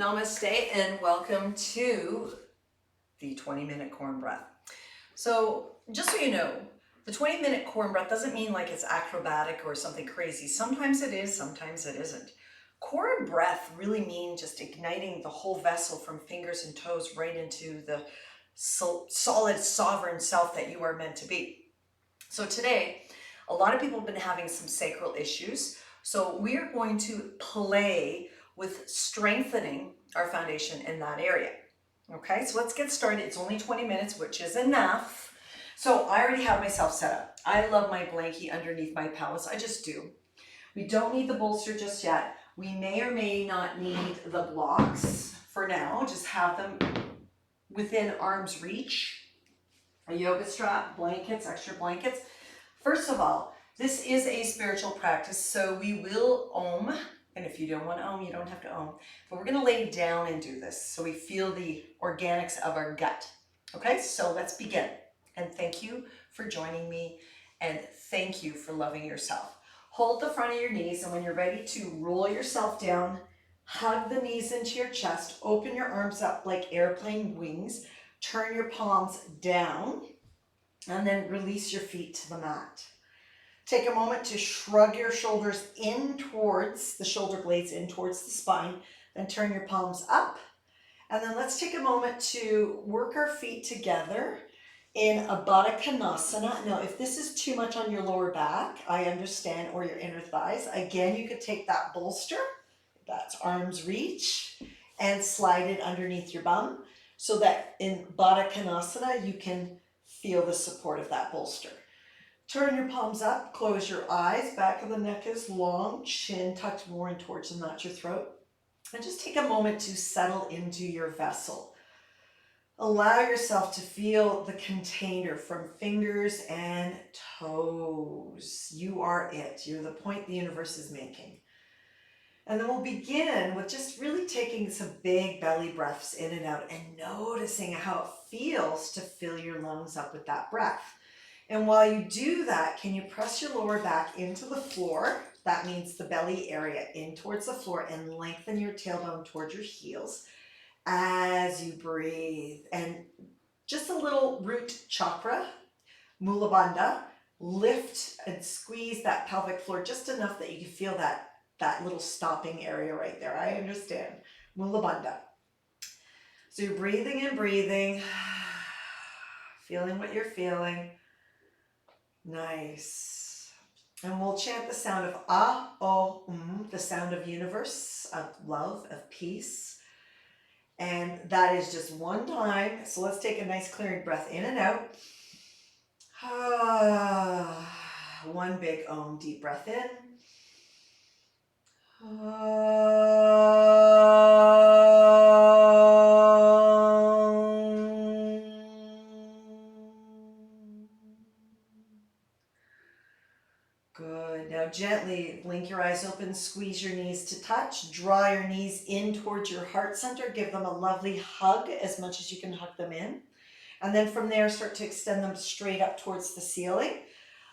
Namaste and welcome to the 20-minute core and breath. So just so you know, the 20-minute core and breath doesn't mean like it's acrobatic or something crazy. Sometimes it is, sometimes it isn't. Core and breath really mean just igniting the whole vessel from fingers and toes right into the solid sovereign self that you are meant to be. So today, a lot of people have been having some sacral issues. So we are going to play with strengthening our foundation in that area. Okay, so let's get started. It's only 20 minutes, which is enough. So I already have myself set up. I love my blankie underneath my pelvis. I just do. We don't need the bolster just yet. We may or may not need the blocks for now. Just have them within arm's reach. A yoga strap, blankets, extra blankets. First of all, this is a spiritual practice, so we will Om, and if you don't want to Om, you don't have to Om, but we're going to lay down and do this so we feel the organics of our gut. Okay, so let's begin. And thank you for joining me, and thank you for loving yourself. Hold the front of your knees, and when you're ready to roll yourself down, hug the knees into your chest, open your arms up like airplane wings, turn your palms down, and then release your feet to the mat. Take a moment to shrug your shoulders in towards the shoulder blades, in towards the spine, then turn your palms up. And then let's take a moment to work our feet together in a Baddha Konasana. Now, if this is too much on your lower back, I understand, or your inner thighs, again, you could take that bolster, that's arm's reach, and slide it underneath your bum so that in Baddha Konasana, you can feel the support of that bolster. Turn your palms up, close your eyes, back of the neck is long, chin tucked more in towards and not your throat. And just take a moment to settle into your vessel. Allow yourself to feel the container from fingers and toes. You are it. You're the point the universe is making. And then we'll begin with just really taking some big belly breaths in and out and noticing how it feels to fill your lungs up with that breath. And while you do that, can you press your lower back into the floor? That means the belly area in towards the floor, and lengthen your tailbone towards your heels as you breathe. And just a little root chakra, Mula Bandha, lift and squeeze that pelvic floor just enough that you can feel that little stopping area right there. I understand. Mula Bandha. So you're breathing and breathing, feeling what you're feeling. Nice. And we'll chant the sound of Ah, O, the sound of universe, of love, of peace. And that is just one time. So let's take a nice clearing breath in and out. One big Om, deep breath in. Good. Now gently blink your eyes open, squeeze your knees to touch, draw your knees in towards your heart center, give them a lovely hug as much as you can hug them in. And then from there, start to extend them straight up towards the ceiling.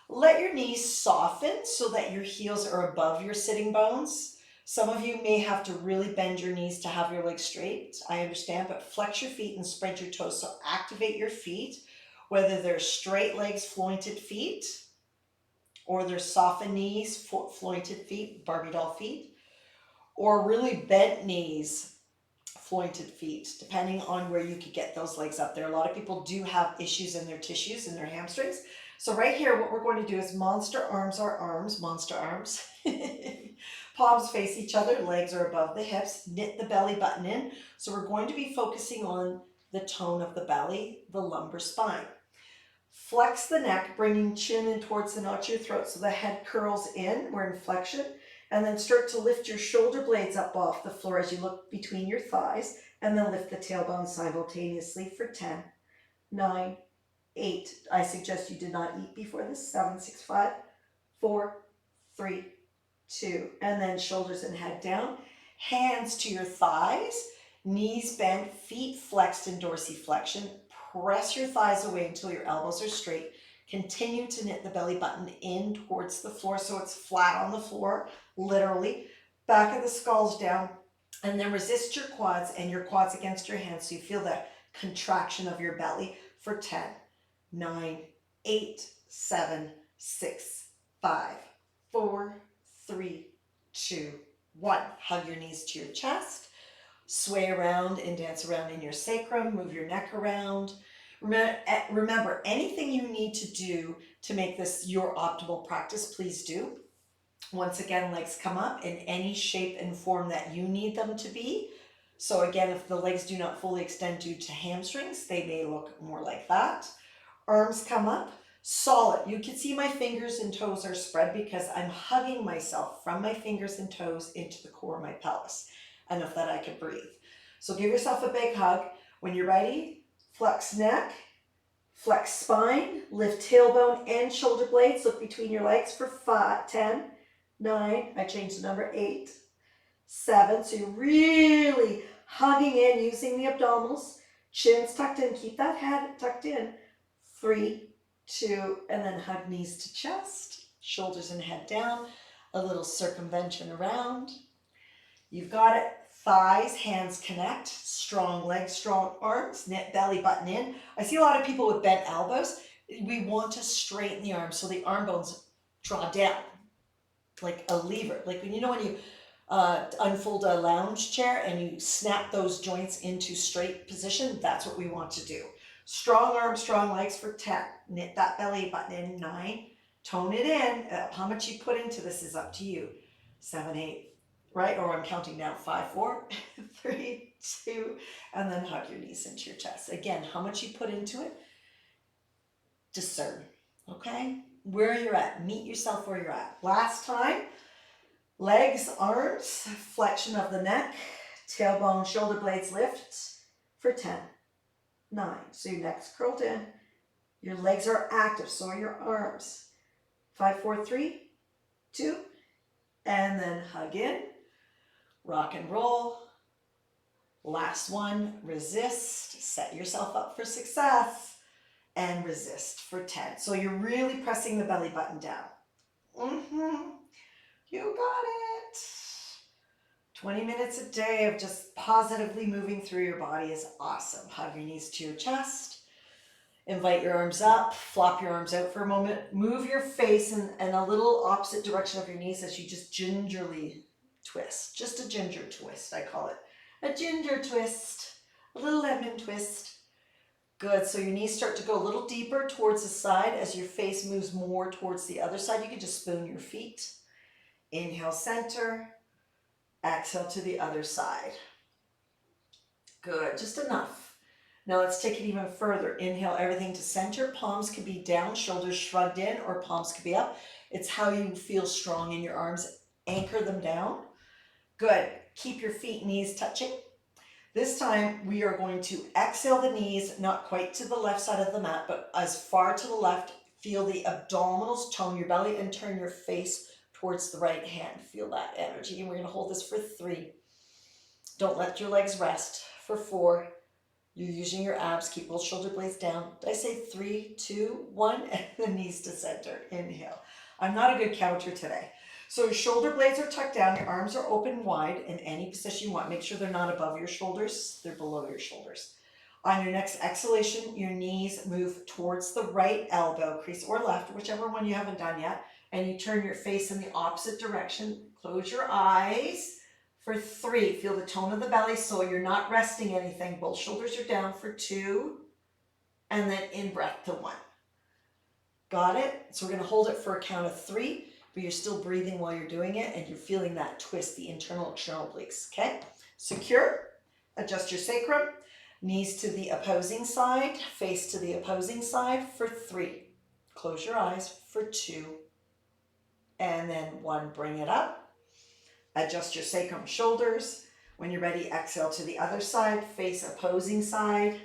Let your knees soften so that your heels are above your sitting bones. Some of you may have to really bend your knees to have your legs straight. I understand, but flex your feet and spread your toes. So activate your feet, whether they're straight legs, flointed feet, or they're softened knees, flointed feet, Barbie doll feet, or really bent knees, flointed feet, depending on where you could get those legs up there. A lot of people do have issues in their tissues, in their hamstrings. So right here, what we're going to do is monster arms are arms, monster arms. Palms face each other, legs are above the hips, knit the belly button in. So we're going to be focusing on the tone of the belly, the lumbar spine. Flex the neck, bringing chin in towards the notch of your throat so the head curls in, we're in flexion. And then start to lift your shoulder blades up off the floor as you look between your thighs, and then lift the tailbone simultaneously for 10, 9, 8. I suggest you did not eat before this. 7, 6, 5, 4, 3, 2. And then shoulders and head down. Hands to your thighs, knees bent, feet flexed in dorsiflexion. Press your thighs away until your elbows are straight. Continue to knit the belly button in towards the floor so it's flat on the floor, literally. Back of the skull's down, And then resist your quads and your quads against your hands so you feel the contraction of your belly for 10, 9, 8, 7, 6, 5, 4, 3, 2, 1. Hug your knees to your chest. Sway around and dance around in your sacrum. Move your neck around. Remember, anything you need to do to make this your optimal practice, please do. Once again, legs come up in any shape and form that you need them to be. So again, if the legs do not fully extend due to hamstrings, they may look more like that. Arms come up, solid. You can see my fingers and toes are spread because I'm hugging myself from my fingers and toes into the core of my pelvis. Enough that I can breathe. So give yourself a big hug. When you're ready, flex neck, flex spine, lift tailbone and shoulder blades. Look between your legs for 5, 10, 9, I changed the number, 8, 7. So you're really hugging in using the abdominals. Chin's tucked in. Keep that head tucked in. 3, 2, and then hug knees to chest, shoulders and head down. A little circumvention around. You've got it. Thighs, hands connect. Strong legs, strong arms. Knit belly button in. I see a lot of people with bent elbows. We want to straighten the arms so the arm bones draw down like a lever. Like when you unfold a lounge chair and you snap those joints into straight position, that's what we want to do. Strong arms, strong legs for 10. Knit that belly button in. 9. Tone it in. How much you put into this is up to you. 7, 8, right? Or I'm counting down. 5, 4, 3, 2, and then hug your knees into your chest. Again, how much you put into it, discern, okay? Where you're at, meet yourself where you're at. Last time, legs, arms, flexion of the neck, tailbone, shoulder blades lift for 10, 9. So your neck's curled in, your legs are active, so are your arms. 5, 4, 3, 2, and then hug in, rock and roll. Last one, resist, set yourself up for success, and resist for 10. So you're really pressing the belly button down. You got it. 20 minutes a day of just positively moving through your body is awesome. Hug your knees to your chest. Invite your arms up. Flop your arms out for a moment. Move your face in a little opposite direction of your knees as you just gingerly twist. Just a ginger twist, I call it. A ginger twist. A little lemon twist. Good, so your knees start to go a little deeper towards the side as your face moves more towards the other side. You can just spoon your feet. Inhale, center. Exhale to the other side. Good, just enough. Now let's take it even further. Inhale everything to center. Palms could be down, shoulders shrugged in, or palms could be up. It's how you feel strong in your arms. Anchor them down. Good, keep your feet, knees touching. This time we are going to exhale the knees, not quite to the left side of the mat, but as far to the left. Feel the abdominals, tone your belly, and turn your face towards the right hand. Feel that energy. And we're going to hold this for 3. Don't let your legs rest. For 4. You're using your abs. Keep both shoulder blades down. Did I say 3, 2, 1? And the knees to center. Inhale. I'm not a good counter today. So your shoulder blades are tucked down, your arms are open wide in any position you want. Make sure they're not above your shoulders, they're below your shoulders. On your next exhalation, your knees move towards the right elbow crease or left, whichever one you haven't done yet, and you turn your face in the opposite direction. Close your eyes for 3. Feel the tone of the belly so you're not resting anything. Both shoulders are down for 2, and then in breath to 1. Got it? So we're going to hold it for a count of 3. But you're still breathing while you're doing it, and you're feeling that twist, the internal external obliques, okay? Secure, adjust your sacrum, knees to the opposing side, face to the opposing side for 3. Close your eyes for 2, and then 1, bring it up. Adjust your sacrum, shoulders. When you're ready, exhale to the other side, face opposing side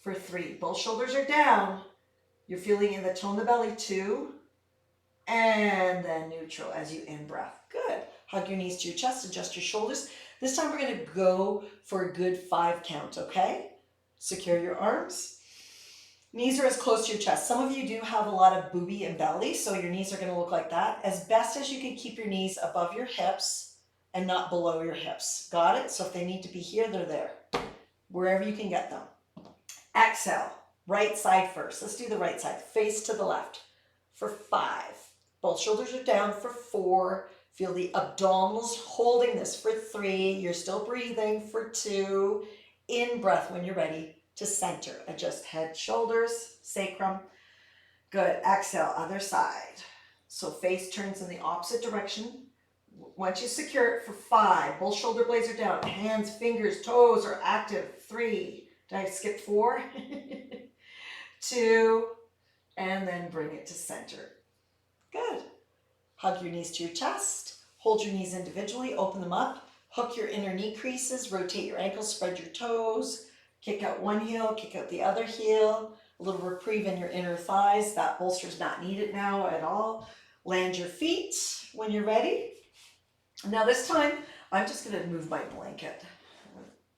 for 3. Both shoulders are down. You're feeling in the tone of the belly, 2. And then neutral as you in-breath. Good. Hug your knees to your chest, adjust your shoulders. This time we're going to go for a good 5 count, okay? Secure your arms. Knees are as close to your chest. Some of you do have a lot of booby and belly, so your knees are going to look like that. As best as you can keep your knees above your hips and not below your hips. Got it? So if they need to be here, they're there. Wherever you can get them. Exhale, right side first. Let's do the right side. Face to the left for 5. Both shoulders are down for 4. Feel the abdominals holding this for 3. You're still breathing for 2. In breath when you're ready to center. Adjust head, shoulders, sacrum. Good. Exhale, other side. So face turns in the opposite direction. Once you secure it for 5, both shoulder blades are down. Hands, fingers, toes are active. 3. Did I skip 4? 2. And then bring it to center. Good. Hug your knees to your chest. Hold your knees individually. Open them up. Hook your inner knee creases. Rotate your ankles. Spread your toes. Kick out one heel. Kick out the other heel. A little reprieve in your inner thighs. That bolster's not needed now at all. Land your feet when you're ready. Now this time, I'm just going to move my blanket.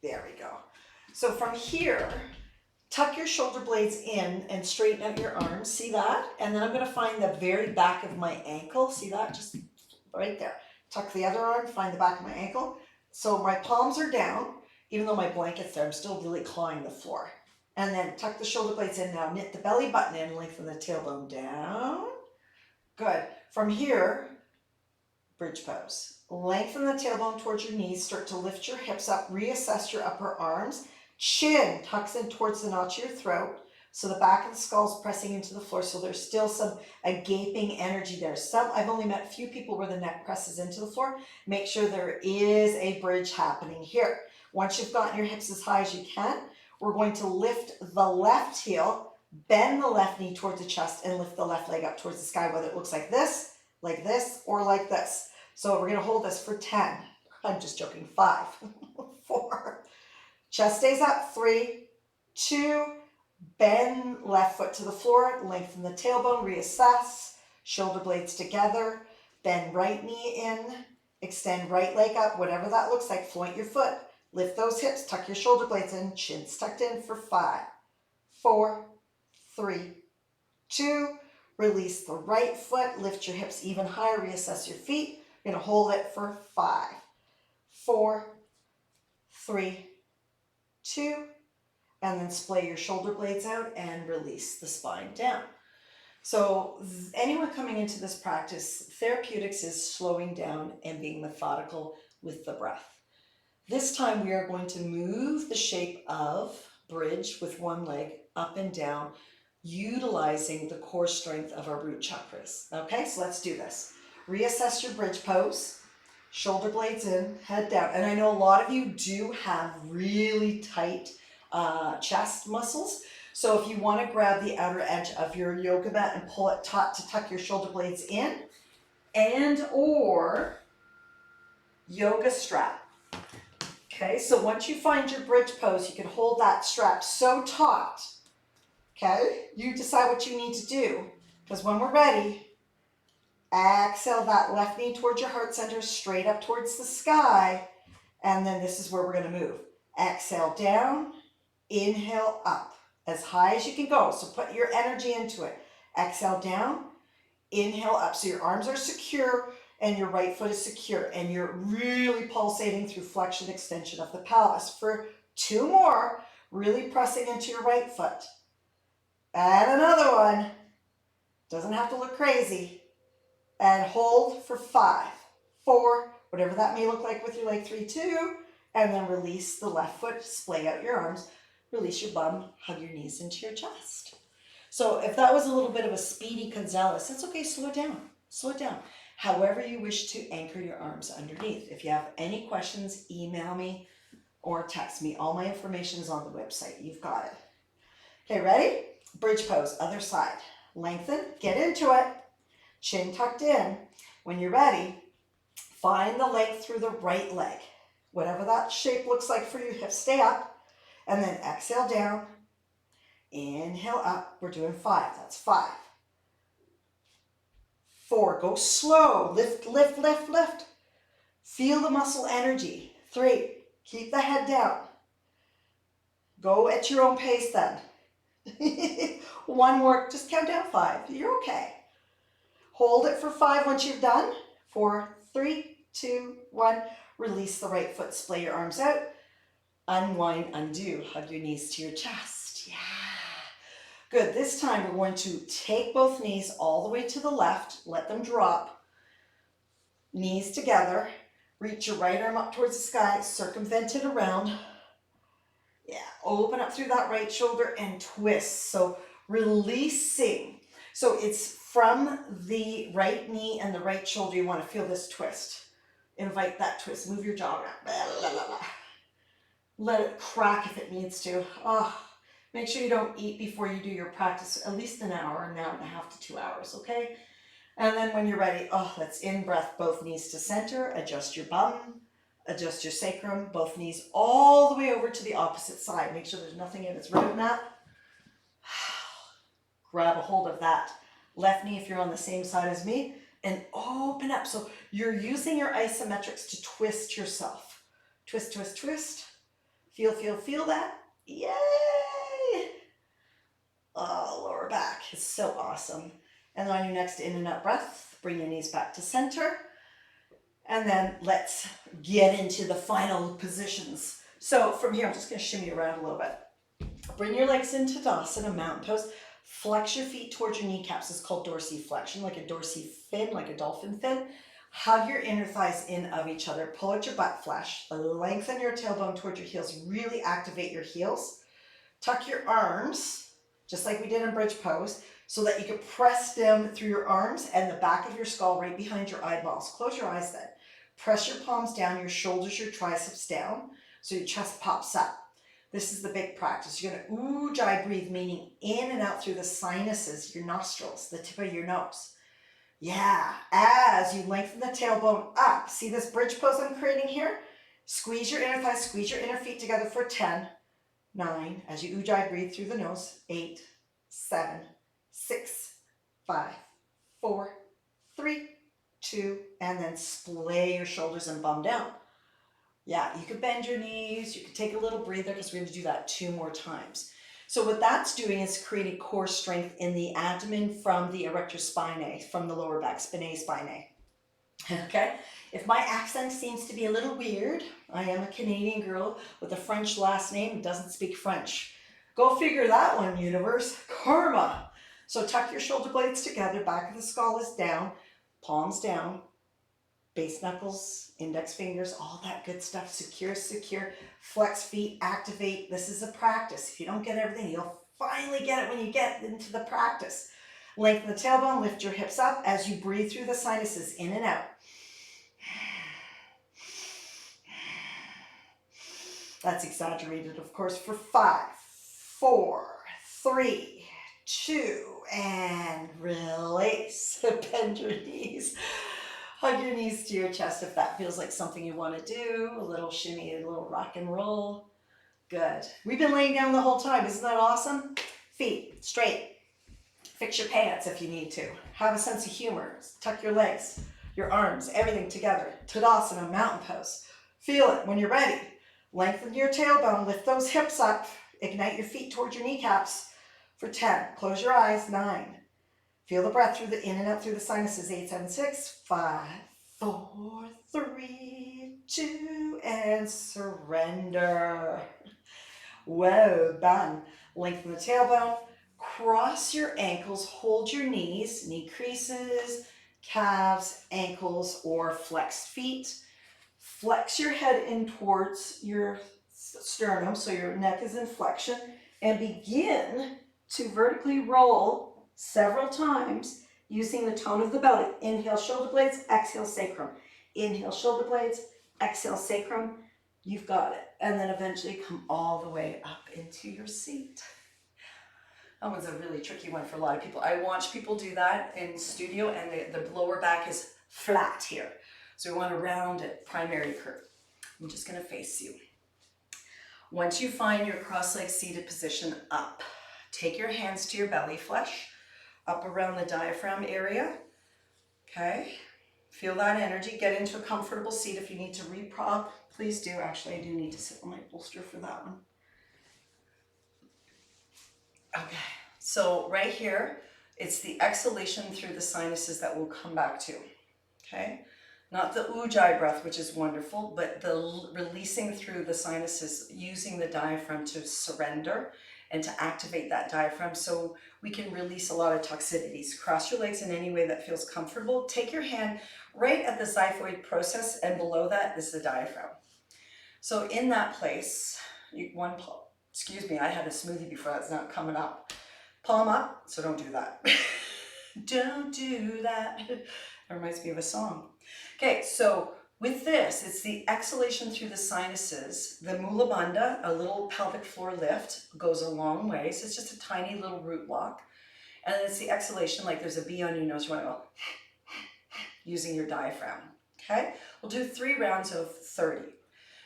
There we go. So from here, tuck your shoulder blades in and straighten out your arms. See that? And then I'm going to find the very back of my ankle. See that? Just right there. Tuck the other arm, find the back of my ankle. So my palms are down. Even though my blanket's there, I'm still really clawing the floor. And then tuck the shoulder blades in now. Knit the belly button in, lengthen the tailbone down. Good. From here, bridge pose. Lengthen the tailbone towards your knees. Start to lift your hips up. Reassess your upper arms. Chin tucks in towards the notch of your throat. So the back of the skull is pressing into the floor. So there's still a gaping energy there. I've only met a few people where the neck presses into the floor. Make sure there is a bridge happening here. Once you've gotten your hips as high as you can, we're going to lift the left heel, bend the left knee towards the chest, and lift the left leg up towards the sky, whether it looks like this, or like this. So we're going to hold this for 10. I'm just joking. 5, 4. Chest stays up. 3, 2. Bend left foot to the floor. Lengthen the tailbone. Reassess. Shoulder blades together. Bend right knee in. Extend right leg up. Whatever that looks like. Float your foot. Lift those hips. Tuck your shoulder blades in. Chin's tucked in for 5, 4, 3, 2. Release the right foot. Lift your hips even higher. Reassess your feet. You're going to hold it for 5, 4, 3, 2, and then splay your shoulder blades out and release the spine down. So anyone coming into this practice, therapeutics is slowing down and being methodical with the breath. This time we are going to move the shape of bridge with one leg up and down, utilizing the core strength of our root chakras. Okay, so let's do this. Reassess your bridge pose, shoulder blades in, head down. And I know a lot of you do have really tight chest muscles. So if you want to grab the outer edge of your yoga mat and pull it taut to tuck your shoulder blades in, and or yoga strap. Okay, so once you find your bridge pose, you can hold that strap so taut. Okay, you decide what you need to do, because when we're ready, exhale that left knee towards your heart center, straight up towards the sky, and then this is where we're going to move. Exhale down, inhale up, as high as you can go. So put your energy into it. Exhale down, inhale up. So your arms are secure and your right foot is secure, and you're really pulsating through flexion, extension of the pelvis. For 2 more, really pressing into your right foot. And another one. Doesn't have to look crazy. And hold for 5, 4, whatever that may look like with your leg. 3, 2, and then release the left foot, splay out your arms, release your bum, hug your knees into your chest. So if that was a little bit of a Speedy Gonzalez, that's okay, slow it down, slow it down. However you wish to anchor your arms underneath. If you have any questions, email me or text me. All my information is on the website. You've got it. Okay, ready? Bridge pose, other side. Lengthen, get into it. Chin tucked in. When you're ready, find the length through the right leg. Whatever that shape looks like for you, hips stay up. And then exhale down. Inhale up. We're doing 5. That's 5. 4. Go slow. Lift, lift, lift, lift. Feel the muscle energy. 3. Keep the head down. Go at your own pace then. 1 more. Just count down 5. You're okay. Hold it for 5 once you've done. 4, 3, 2, 1. Release the right foot, splay your arms out. Unwind, undo. Hug your knees to your chest. Yeah. Good. This time we're going to take both knees all the way to the left. Let them drop. Knees together. Reach your right arm up towards the sky. Circumvent it around. Yeah. Open up through that right shoulder and twist. So releasing. So it's from the right knee and the right shoulder. You want to feel this twist. Invite that twist. Move your jaw around. Let it crack if it needs to. Oh, make sure you don't eat before you do your practice, at least an hour and a half to 2 hours, okay? And then when you're ready, let's in-breath, both knees to center, adjust your bum, adjust your sacrum, both knees all the way over to the opposite side. Make sure there's nothing in its root mat. Grab a hold of that left knee if you're on the same side as me, and open up. So you're using your isometrics to twist yourself. Twist, twist, twist. Feel, feel, feel that. Yay! Oh, lower back is so awesome. And on your next in and out breath, bring your knees back to center. And then let's get into the final positions. So from here, I'm just going to shimmy around a little bit. Bring your legs into Tadasana, mountain pose. Flex your feet towards your kneecaps. It's called dorsiflexion, like a dorsifin, like a dolphin fin. Hug your inner thighs in of each other. Pull out your butt flesh. Lengthen your tailbone towards your heels. Really activate your heels. Tuck your arms, just like we did in bridge pose, so that you can press down through your arms and the back of your skull right behind your eyeballs. Close your eyes then. Press your palms down, your shoulders, your triceps down, so your chest pops up. This is the big practice. You're going to ujjayi breathe, meaning in and out through the sinuses, your nostrils, the tip of your nose. Yeah, as you lengthen the tailbone up. See this bridge pose I'm creating here? Squeeze your inner thighs, squeeze your inner feet together for 10, 9, as you ujjayi breathe through the nose, 8, 7, 6, 5, 4, 3, 2, and then splay your shoulders and bum down. Yeah, you could bend your knees, you could take a little breather because we're going to do that 2 more times. So what that's doing is creating core strength in the abdomen from the erector spinae, from the lower back, spinae spinae. Okay? If my accent seems to be a little weird, I am a Canadian girl with a French last name who doesn't speak French. Go figure that one, universe. Karma. So tuck your shoulder blades together, back of the skull is down, palms down, base knuckles, index fingers, all that good stuff. Secure, secure. Flex feet, activate. This is a practice. If you don't get everything, you'll finally get it when you get into the practice. Lengthen the tailbone, lift your hips up as you breathe through the sinuses, in and out. That's exaggerated, of course, for 5, 4, 3, 2, and release. Bend your knees. Hug your knees to your chest if that feels like something you want to do. A little shimmy, a little rock and roll. Good. We've been laying down the whole time. Isn't that awesome? Feet straight. Fix your pants if you need to. Have a sense of humor. Tuck your legs, your arms, everything together. Tadasana, mountain pose. Feel it when you're ready. Lengthen your tailbone. Lift those hips up. Ignite your feet towards your kneecaps for 10. Close your eyes. 9. Feel the breath through the in and out through the sinuses. 8, 7, 6, 5, 4, 3, 2, and surrender. Well done. Lengthen the tailbone. Cross your ankles. Hold your knees. Knee creases, calves, ankles, or flexed feet. Flex your head in towards your sternum, so your neck is in flexion, and begin to vertically roll several times using the tone of the belly. Inhale, shoulder blades, exhale, sacrum. Inhale, shoulder blades, exhale, sacrum. You've got it. And then eventually come all the way up into your seat. That one's a really tricky one for a lot of people. I watch people do that in studio and the lower back is flat here. So we want to round it, primary curve. I'm just going to face you. Once you find your cross-legged seated position up, take your hands to your belly flesh, up around the diaphragm area. Okay, feel that energy. Get into a comfortable seat. If you need to reprop, please do. Actually, I do need to sit on my bolster for that one. Okay, so right here, it's the exhalation through the sinuses that we'll come back to. Okay, Not the ujjayi breath, which is wonderful, but the releasing through the sinuses, using the diaphragm to surrender and to activate that diaphragm so we can release a lot of toxicities. Cross your legs in any way that feels comfortable. Take your hand right at the xiphoid process, and below that is the diaphragm. So in that place, excuse me, I had a smoothie before, that's not coming up. Palm up, so don't do that. Don't do that. It reminds me of a song. Okay, so with this, it's the exhalation through the sinuses. The Mula Bandha, a little pelvic floor lift, goes a long way. So it's just a tiny little root block. And then it's the exhalation, like there's a bee on your nose. You want to go using your diaphragm. Okay, we'll do 3 rounds of 30.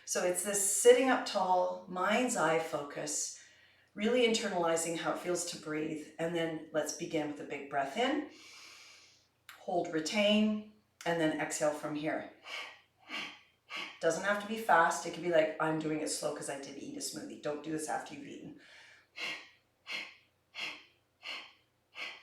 So it's this sitting up tall, mind's eye focus, really internalizing how it feels to breathe. And then let's begin with a big breath in, hold, retain, and then exhale from here. Doesn't have to be fast. It can be like, I'm doing it slow because I did eat a smoothie. Don't do this after you've eaten.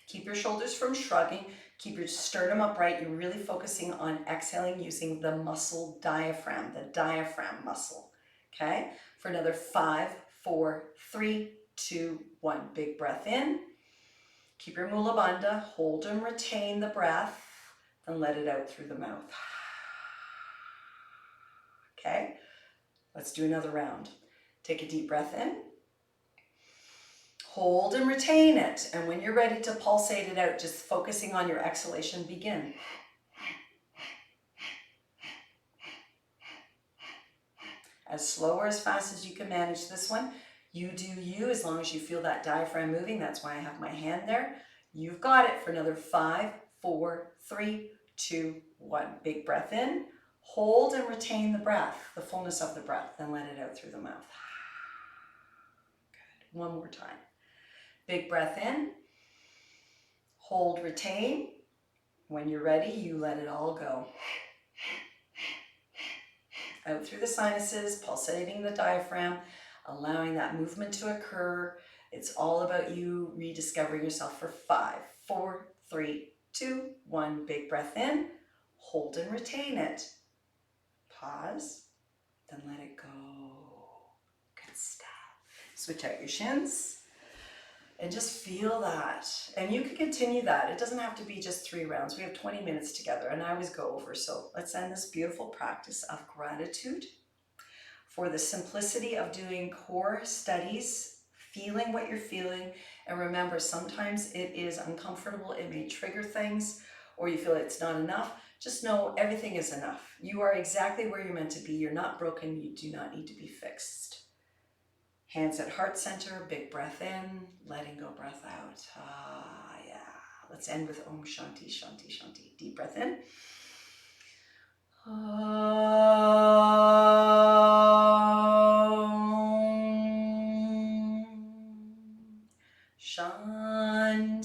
Keep your shoulders from shrugging. Keep your sternum upright. You're really focusing on exhaling using the muscle diaphragm, the diaphragm muscle. Okay? For another 5, 4, 3, 2, 1. Big breath in. Keep your Mula Bandha. Hold and retain the breath. Then let it out through the mouth. Okay? Let's do another round. Take a deep breath in. Hold and retain it. And when you're ready to pulsate it out, just focusing on your exhalation, begin. As slow or as fast as you can manage this one. You do you, as long as you feel that diaphragm moving. That's why I have my hand there. You've got it for another 5, 4, 3, 2, 1. Big breath in. Hold and retain the breath, the fullness of the breath. Then let it out through the mouth. Good. One more time. Big breath in, hold, retain. When you're ready, you let it all go. Out through the sinuses, pulsating the diaphragm, allowing that movement to occur. It's all about you rediscovering yourself for 5, 4, 3, 2, 1. Big breath in, hold and retain it. Pause, then let it go. Good stuff. Switch out your shins. And just feel that. And you can continue that. It doesn't have to be just 3 rounds. We have 20 minutes together and I always go over. So let's end this beautiful practice of gratitude for the simplicity of doing core studies, feeling what you're feeling. And remember, sometimes it is uncomfortable. It may trigger things or you feel it's not enough. Just know everything is enough. You are exactly where you're meant to be. You're not broken. You do not need to be fixed. Hands at heart center, big breath in, letting go, breath out. Ah, yeah. Let's end with Om Shanti, Shanti, Shanti. Deep breath in. Om Shanti,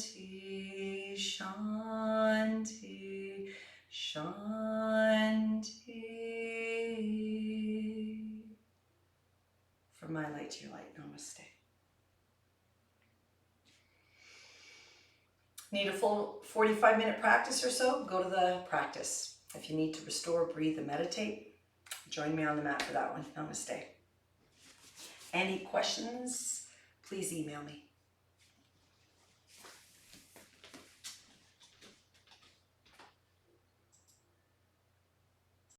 Shanti, Shanti. From my light to your light, namaste. Need a full 45-minute practice or so? Go to the practice. If you need to restore, breathe, and meditate, join me on the mat for that one. Namaste. Any questions? Please email me.